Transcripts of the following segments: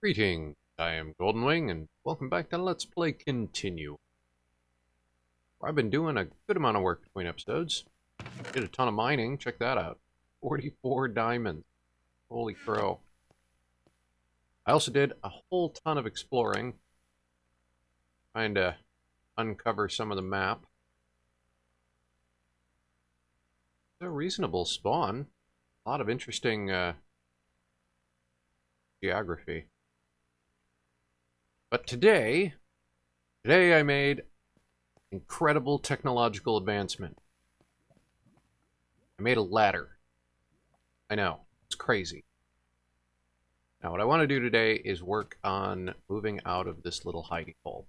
Greetings, I am Golden Wing, and welcome back to Let's Play Continuum. I've been doing a good amount of work between episodes. Did a ton of mining, check that out. 44 diamonds. Holy crow. I also did a whole ton of exploring, trying to uncover some of the map. It's a reasonable spawn. A lot of interesting geography. But today I made incredible technological advancement. I made a ladder. I know, it's crazy. Now what I want to do today is work on moving out of this little hidey hole.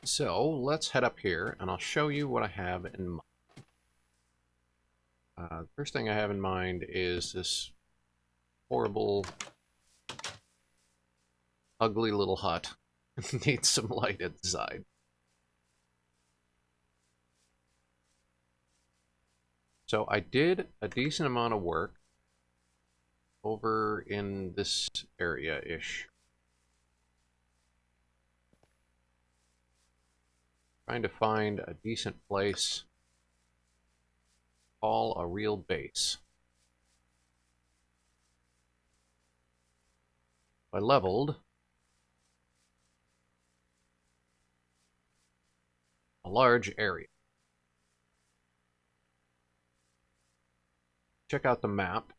So let's head up here and I'll show you what I have in mind. The first thing I have in mind is this horrible, ugly little hut. Needs some light inside. So I did a decent amount of work over in this area-ish. Trying to find a decent place to call a real base. I leveled a large area. Check out the map.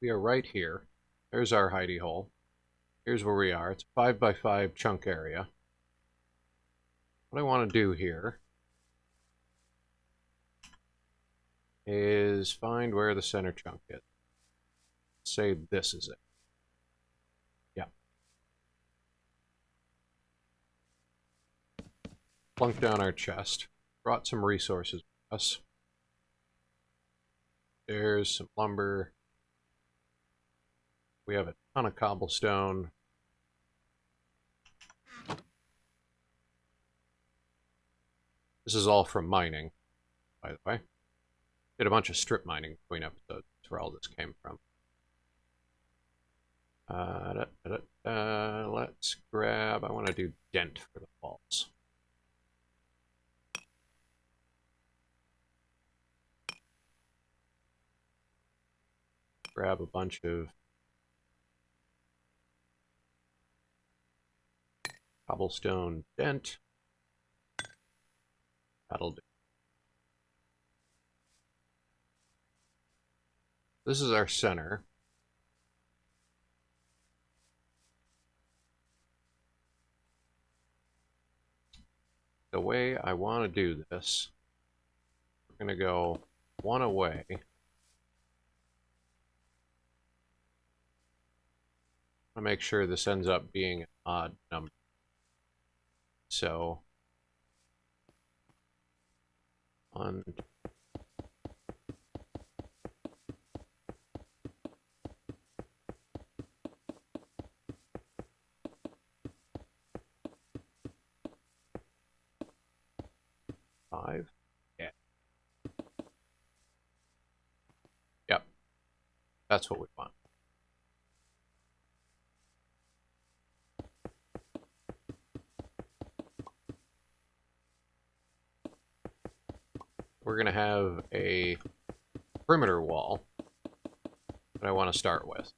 We are right here. There's our hidey hole. Here's where we are. It's a 5x5 chunk area. What I want to do here is find where the center chunk is. Say this is it. Yeah. Plunk down our chest. Brought some resources with us. There's some lumber. We have a ton of cobblestone. This is all from mining, by the way. Did a bunch of strip mining between episodes. That's where all this came from. Let's grab, I want to do dent for the walls. Grab a bunch of cobblestone dent. That'll do. This is our center. The way I want to do this, we're going to go one away. I make sure this ends up being an odd number. So 1, 5. Yeah. Yep. That's what we want. We're going to have a perimeter wall that I want to start with.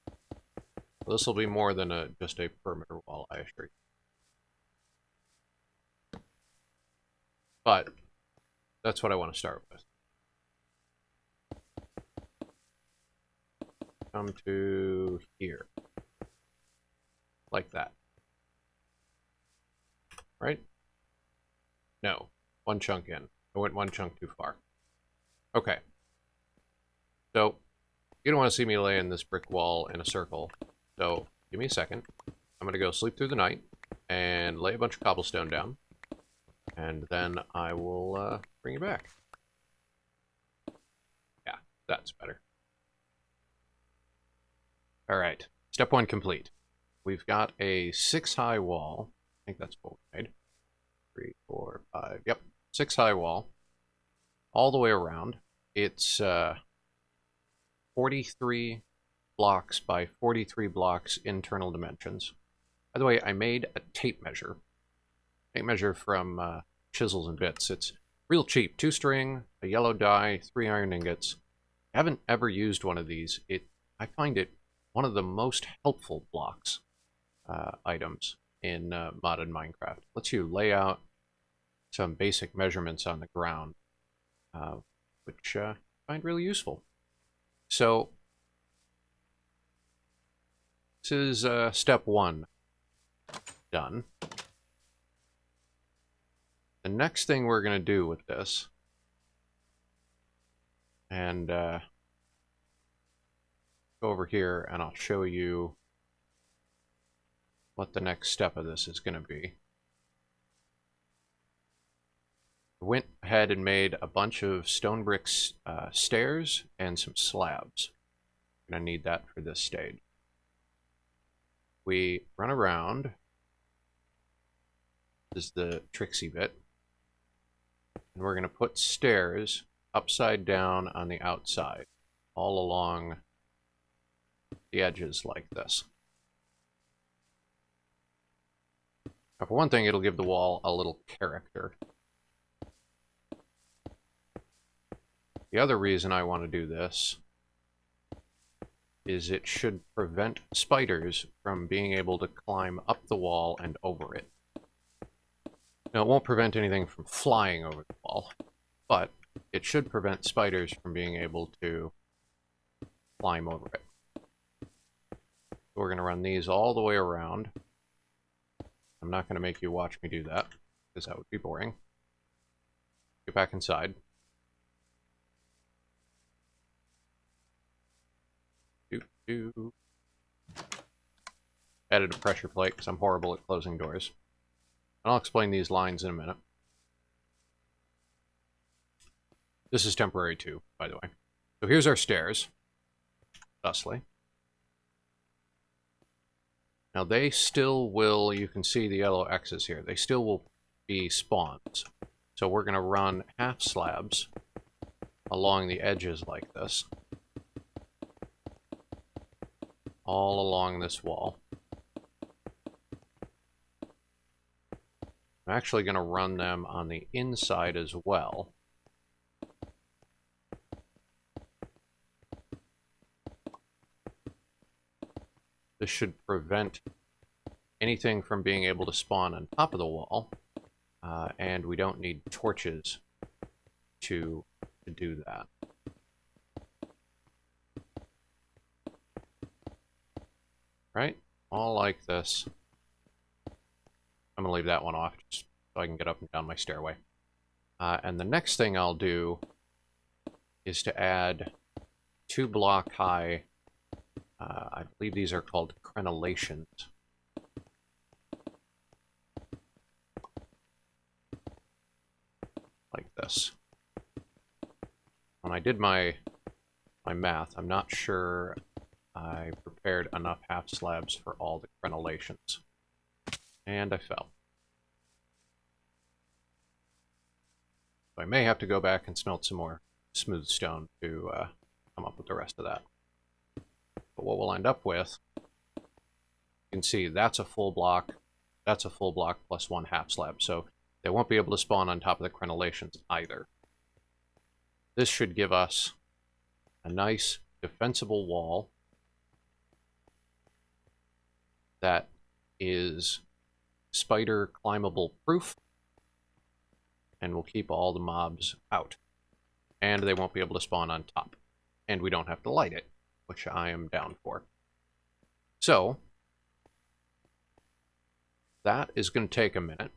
This will be more than just a perimeter wall, I assure you. But that's what I want to start with. Come to here. Like that. Right? No. One chunk in. I went one chunk too far. Okay. So, you don't want to see me laying this brick wall in a circle. So, give me a second. I'm going to go sleep through the night and lay a bunch of cobblestone down. And then I will bring you back. Yeah, that's better. Alright. Step 1 complete. We've got a 6-high wall. I think that's what we made. 3, 4, 5. Yep. 6-high wall all the way around. It's 43 blocks by 43 blocks internal dimensions. By the way, I made a tape measure. Tape measure from Chisels and Bits. It's real cheap. 2-string, a yellow die, 3 iron ingots. I haven't ever used one of these. I find it one of the most helpful blocks items in modded Minecraft. Lets you lay out some basic measurements on the ground, which I find really useful. So this is step 1 done. The next thing we're going to do with this, and go over here and I'll show you what the next step of this is going to be. I went ahead and made a bunch of stone bricks stairs and some slabs. I'm going to need that for this stage. We run around. This is the tricksy bit. And we're going to put stairs upside down on the outside, all along the edges like this. Now, for one thing, it'll give the wall a little character. The other reason I want to do this is it should prevent spiders from being able to climb up the wall and over it. Now, it won't prevent anything from flying over the wall, but it should prevent spiders from being able to climb over it. So we're going to run these all the way around. I'm not going to make you watch me do that, because that would be boring. Get back inside. Added a pressure plate, because I'm horrible at closing doors. And I'll explain these lines in a minute. This is temporary too, by the way. So here's our stairs, thusly. Now they still will, you can see the yellow X's here, they still will be spawns. So we're going to run half slabs along the edges like this. All along this wall. I'm actually going to run them on the inside as well. This should prevent anything from being able to spawn on top of the wall, and we don't need torches to do that. Right? All like this. I'm going to leave that one off just so I can get up and down my stairway. And the next thing I'll do is to add 2 block high, I believe these are called crenellations. Like this. When I did my math, I'm not sure I prepared enough half slabs for all the crenellations. And I fell. So I may have to go back and smelt some more smooth stone to come up with the rest of that. But what we'll end up with, you can see that's a full block plus 1 half slab. So they won't be able to spawn on top of the crenellations either. This should give us a nice defensible wall that is spider climbable proof and will keep all the mobs out, and they won't be able to spawn on top, and we don't have to light it, which I am down for. So that is going to take a minute,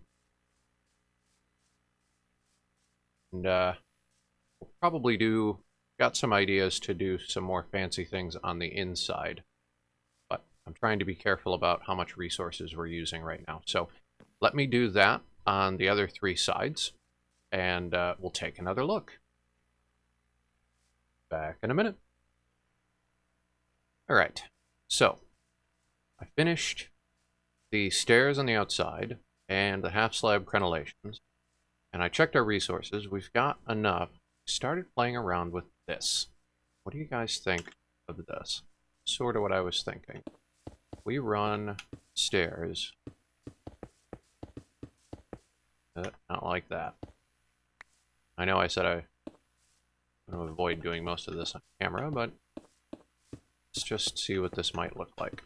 and we'll probably got some ideas to do some more fancy things on the inside. I'm trying to be careful about how much resources we're using right now. So let me do that on the other 3 sides, and we'll take another look. Back in a minute. All right, so I finished the stairs on the outside and the half slab crenellations, and I checked our resources. We've got enough. Started playing around with this. What do you guys think of this. Sort of what I was thinking. We run stairs. Not like that. I know I said I'm going to avoid doing most of this on camera, but let's just see what this might look like.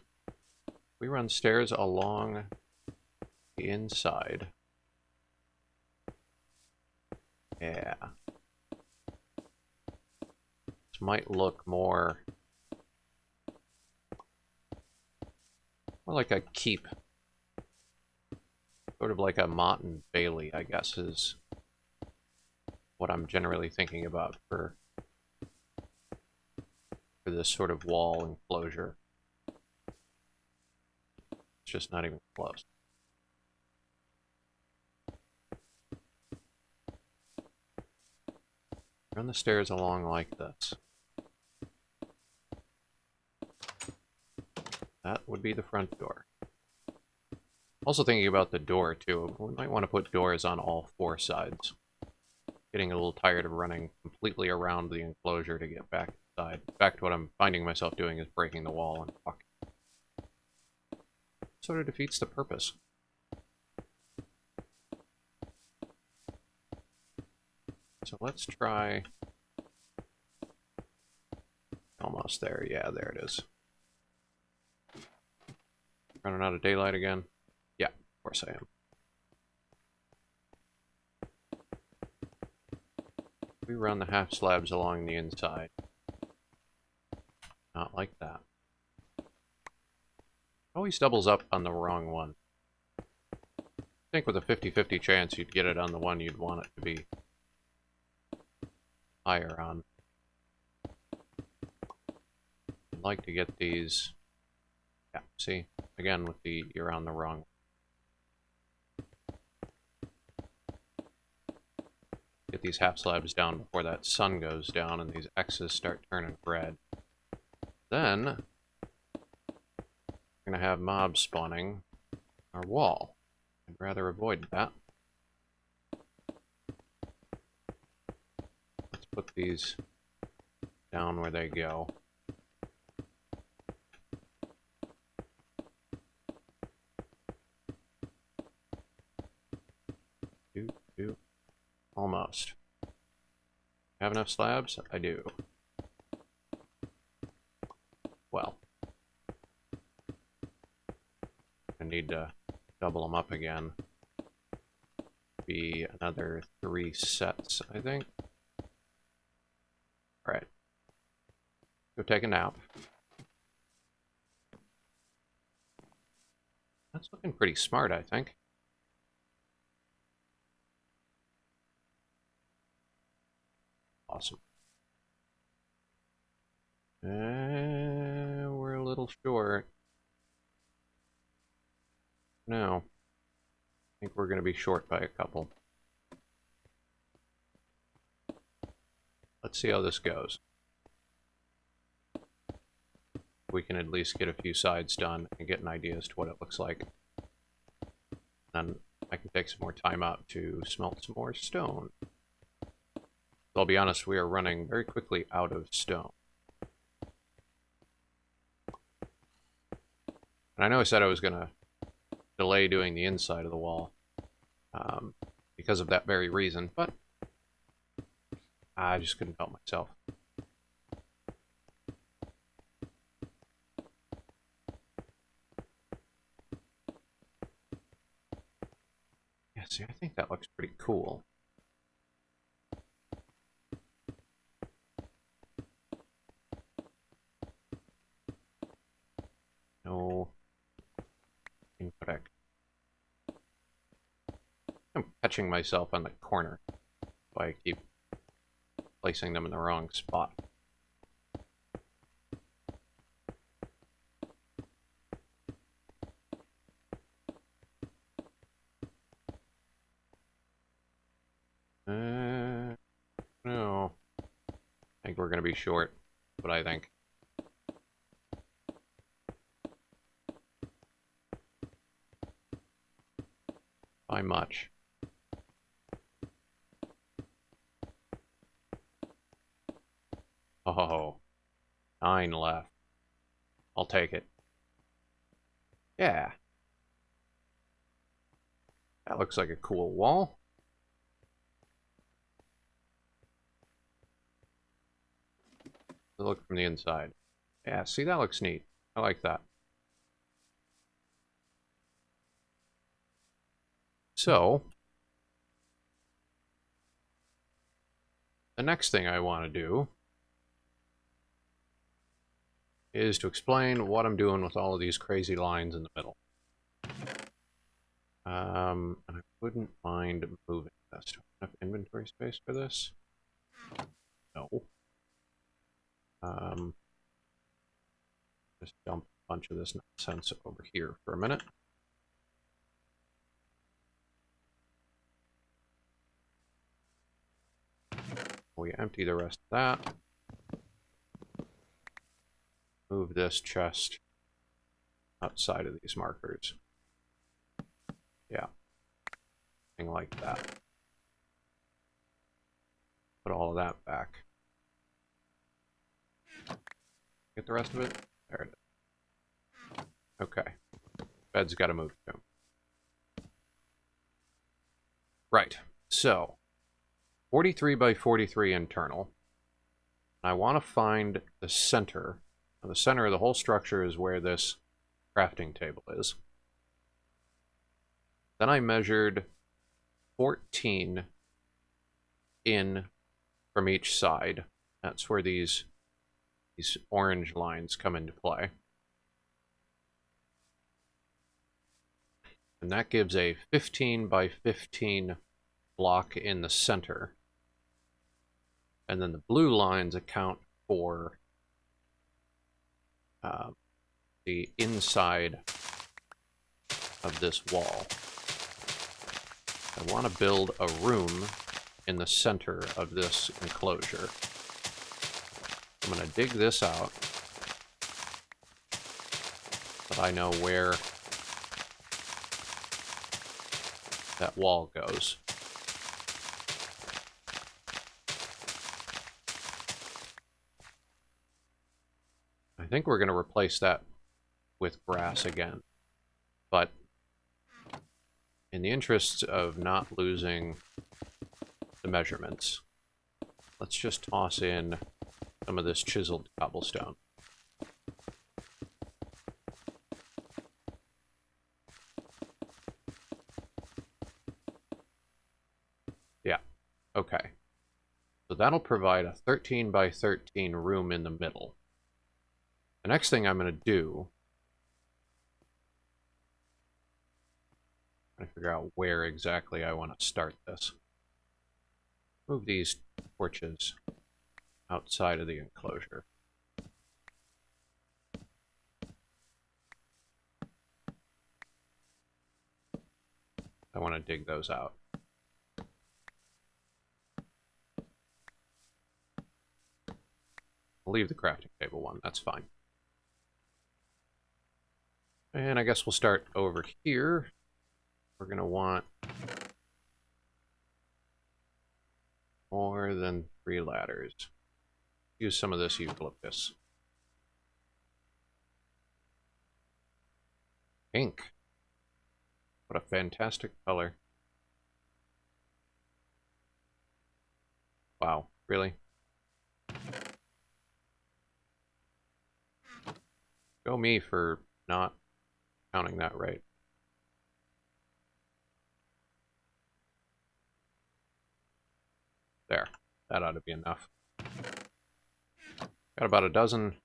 We run stairs along the inside. Yeah. This might look more like a keep. Sort of like a Mott and Bailey, I guess, is what I'm generally thinking about for this sort of wall enclosure. It's just not even close. Run the stairs along like this. That would be the front door. Also thinking about the door, too. We might want to put doors on all 4 sides. Getting a little tired of running completely around the enclosure to get back inside. In fact, what I'm finding myself doing is breaking the wall and fuck. Sort of defeats the purpose. So let's try... Almost there. Yeah, there it is. Running out of daylight again? Yeah, of course I am. We run the half slabs along the inside. Not like that. Always doubles up on the wrong one. I think with a 50-50 chance you'd get it on the one you'd want it to be higher on. I'd like to get these... Yeah, see? Again, with the you're on the wrong. Get these half slabs down before that sun goes down and these X's start turning red. Then we're gonna have mobs spawning our wall. I'd rather avoid that. Let's put these down where they go. Almost. Have enough slabs? I do. Well. I need to double them up again. Be another 3 sets, I think. Alright. Go take a nap. That's looking pretty smart, I think. Awesome. We're a little short. No. I think we're going to be short by a couple. Let's see how this goes. We can at least get a few sides done and get an idea as to what it looks like. Then I can take some more time out to smelt some more stone. I'll be honest, we are running very quickly out of stone. And I know I said I was going to delay doing the inside of the wall because of that very reason, but I just couldn't help myself. Yeah, see, I think that looks pretty cool. No. Incorrect. I'm catching myself on the corner. Why I keep placing them in the wrong spot. No. I think we're going to be short. That's what I think. By much. Oh, 9 left. I'll take it. Yeah. That looks like a cool wall. Look from the inside. Yeah, see, that looks neat. I like that. So, the next thing I want to do is to explain what I'm doing with all of these crazy lines in the middle. And I wouldn't mind moving this. Do I have inventory space for this? No. Just dump a bunch of this nonsense over here for a minute. We empty the rest of that. Move this chest outside of these markers. Yeah. Thing like that. Put all of that back. Get the rest of it? There it is. Okay. Bed's got to move too. Right. So, 43 by 43 internal. I want to find the center. Now, the center of the whole structure is where this crafting table is. Then I measured 14 in from each side. That's where these orange lines come into play. And that gives a 15 by 15 block in the center. And then the blue lines account for the inside of this wall. I want to build a room in the center of this enclosure. I'm going to dig this out so I know where that wall goes. I think we're going to replace that with grass again, but in the interests of not losing the measurements, let's just toss in some of this chiseled cobblestone. Yeah, okay. So that'll provide a 13 by 13 room in the middle. The next thing I'm going to do, I'm trying to figure out where exactly I want to start this. Move these torches outside of the enclosure. I want to dig those out. I'll leave the crafting table one, that's fine. And I guess we'll start over here. We're going to want more than 3 ladders. Use some of this eucalyptus. Pink. What a fantastic color. Wow, really? Go me for not counting that right. There. That ought to be enough. Got about a dozen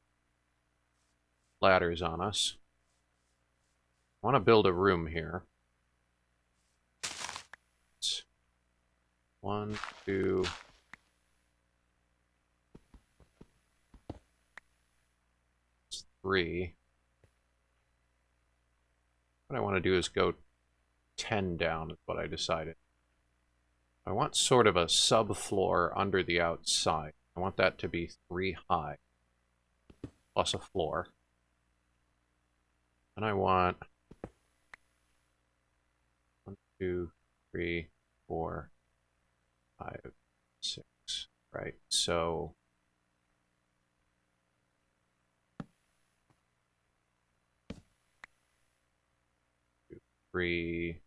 ladders on us. I want to build a room here. 1, 2, 3. What I want to do is go 10 down is what I decided. I want sort of a subfloor under the outside. I want that to be 3 high, plus a floor. And I want 1, 2, 3, 4, 5, 6. Right, so 3.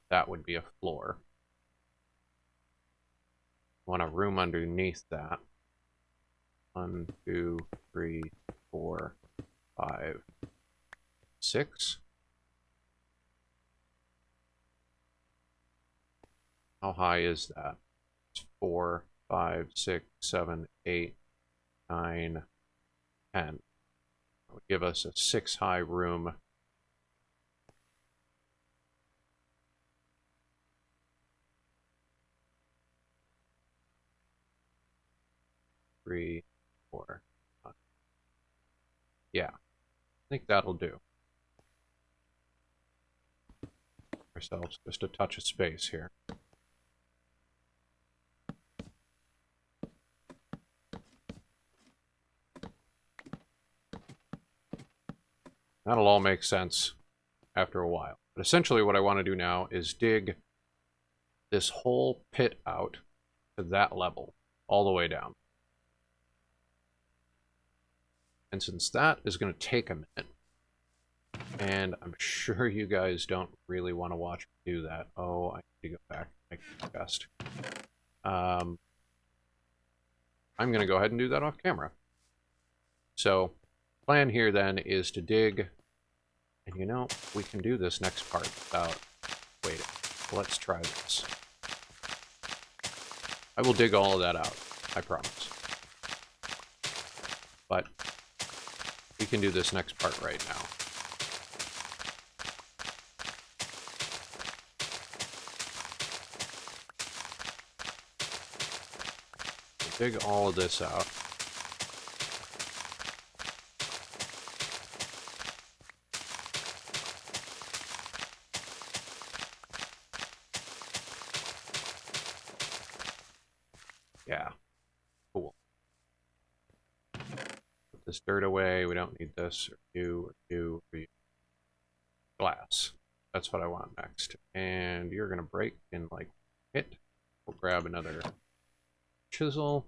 That would be a floor. Want a room underneath that. 1, 2, 3, 4, 5, 6. How high is that? It's 4, 5, 6, 7, 8, 9, 10. That would give us a 6 high room. Three, 4, 5. Yeah, I think that'll do. Ourselves just a touch of space here. That'll all make sense after a while. But essentially what I want to do now is dig this whole pit out to that level, all the way down. And since that is going to take a minute, and I'm sure you guys don't really want to watch me do that. Oh, I need to go back and make the best. I'm going to go ahead and do that off camera. So, plan here then is to dig, and you know, we can do this next part without waiting. Let's try this. I will dig all of that out, I promise. But we can do this next part right now. We'll dig all of this out. Yeah, cool. Put this dirt away. We don't need this. Or you. Glass. That's what I want next. And you're gonna break in like hit. We'll grab another chisel.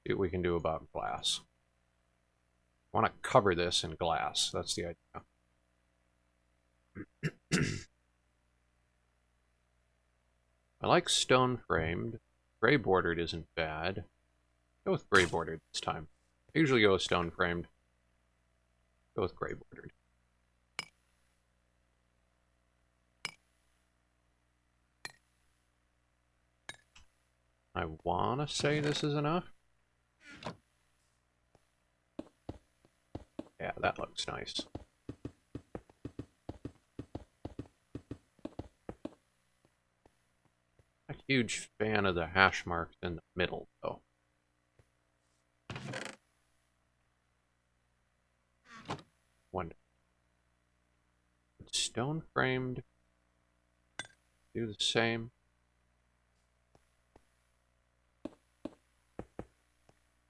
See what we can do about glass. I want to cover this in glass. That's the idea. I like stone framed. Gray bordered isn't bad. Go with gray bordered this time. I usually go with stone framed. Go with gray bordered. I want to say this is enough. Yeah, that looks nice. A huge fan of the hash marks in the middle, though. Wonderful. Stone framed. Do the same.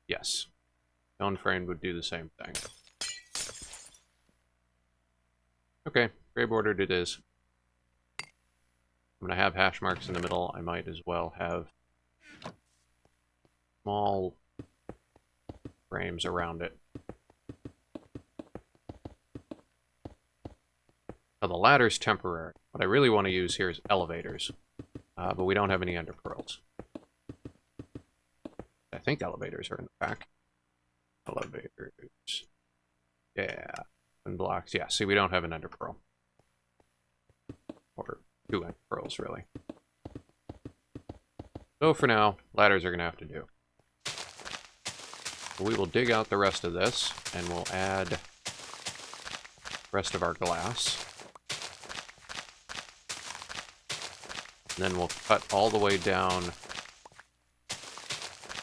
Yes. Stone framed would do the same thing. Okay, gray bordered it is. I'm going to have hash marks in the middle. I might as well have small frames around it. Now the ladder's temporary. What I really want to use here is elevators. But we don't have any ender pearls. I think elevators are in the back. Elevators. Yeah. And blocks. Yeah, see, we don't have an ender pearl. Or 2 ender pearls, really. So for now, ladders are going to have to do. We will dig out the rest of this, and we'll add the rest of our glass. And then we'll cut all the way down,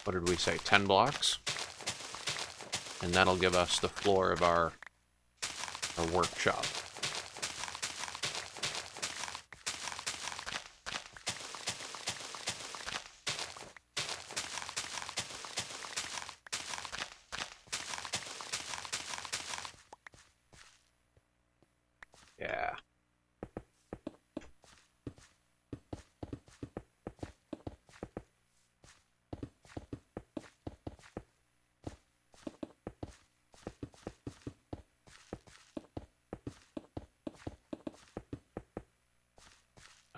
what did we say, 10 blocks? And that'll give us the floor of our workshop. Yeah.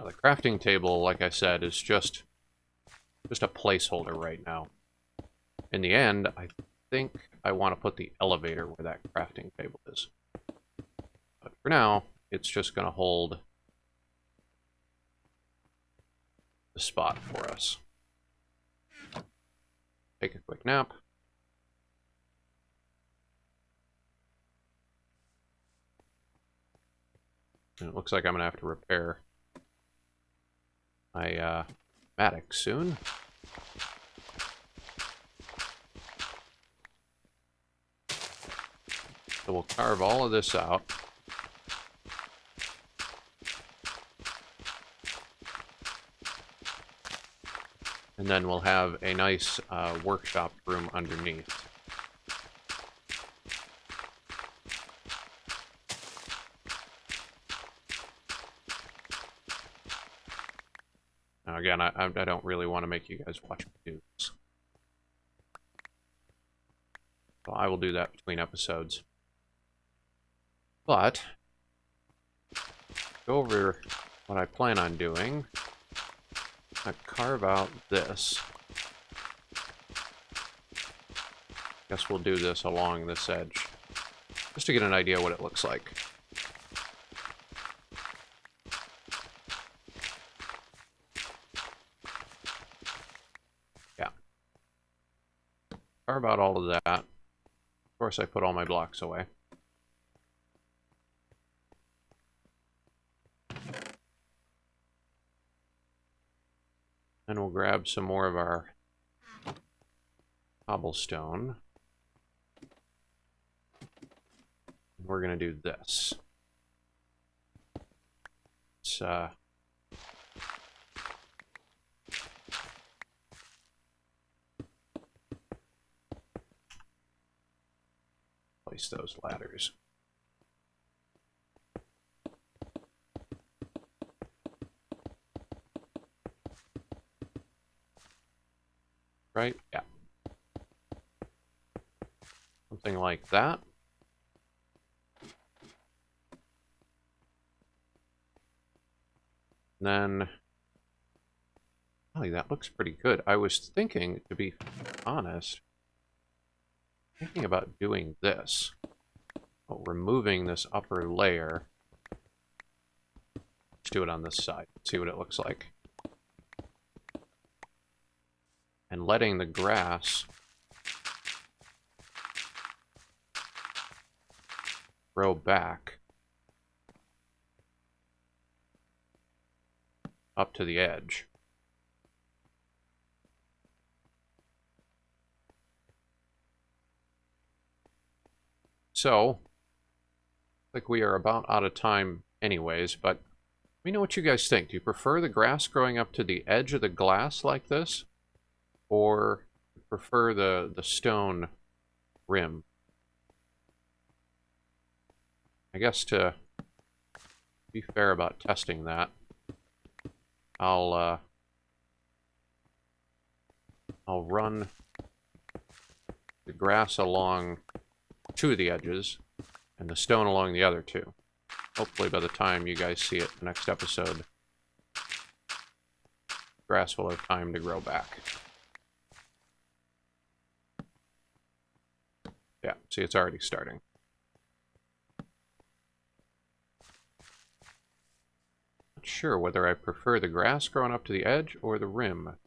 Now, the crafting table, like I said, is just a placeholder right now. In the end, I think I want to put the elevator where that crafting table is. But for now, it's just going to hold the spot for us. Take a quick nap. And it looks like I'm going to have to repair my mattock soon. So we'll carve all of this out. And then we'll have a nice workshop room underneath. Now again, I don't really want to make you guys watch me do this. So I will do that between episodes. But, go over what I plan on doing. I carve out this. Guess we'll do this along this edge, just to get an idea what it looks like. Yeah. Carve out all of that. Of course, I put all my blocks away. Then we'll grab some more of our cobblestone. And we're going to do this. Let's place those ladders. Right? Yeah. Something like that. And then, that looks pretty good. I was thinking, to be honest, thinking about doing this. Removing this upper layer. Let's do it on this side. See what it looks like. And letting the grass grow back up to the edge. So, like we are about out of time anyways, but let me know what you guys think. Do you prefer the grass growing up to the edge of the glass like this? Or prefer the stone rim? I guess to be fair about testing that, I'll run the grass along two of the edges and the stone along the other two. Hopefully by the time you guys see it the next episode, grass will have time to grow back. Yeah, see, it's already starting. Not sure whether I prefer the grass growing up to the edge or the rim.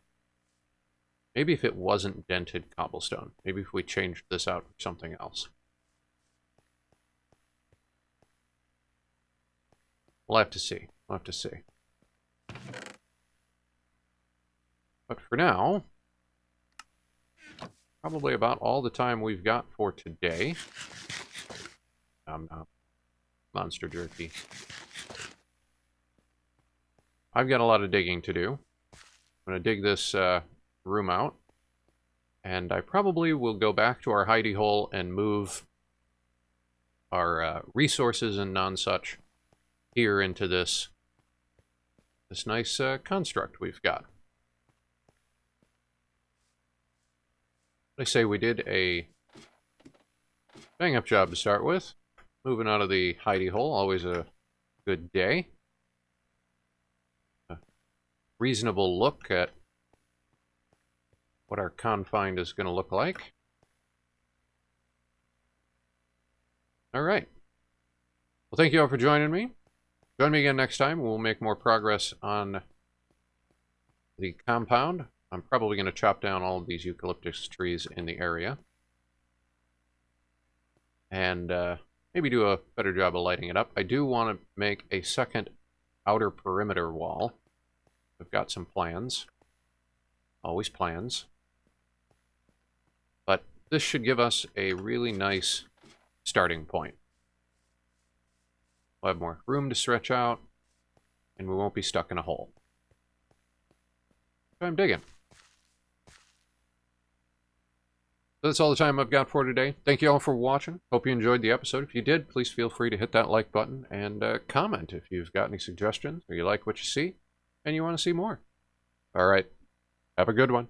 Maybe if it wasn't dented cobblestone. Maybe if we changed this out for something else. We'll have to see. We'll have to see. But for now, probably about all the time we've got for today. Monster jerky. I've got a lot of digging to do. I'm going to dig this room out. And I probably will go back to our hidey hole and move our resources and non-such here into this nice construct we've got. I say we did a bang-up job to start with. Moving out of the hidey hole, always a good day. reasonable look at what our confined is going to look like. All right. Well, thank you all for joining me. Join me again next time. We'll make more progress on the compound. I'm probably going to chop down all of these eucalyptus trees in the area. And maybe do a better job of lighting it up. I do want to make a second outer perimeter wall. I've got some plans. Always plans. But this should give us a really nice starting point. We'll have more room to stretch out, and we won't be stuck in a hole. So I'm digging. So that's all the time I've got for today. Thank you all for watching. Hope you enjoyed the episode. If you did, please feel free to hit that like button and comment if you've got any suggestions or you like what you see and you want to see more. All right. Have a good one.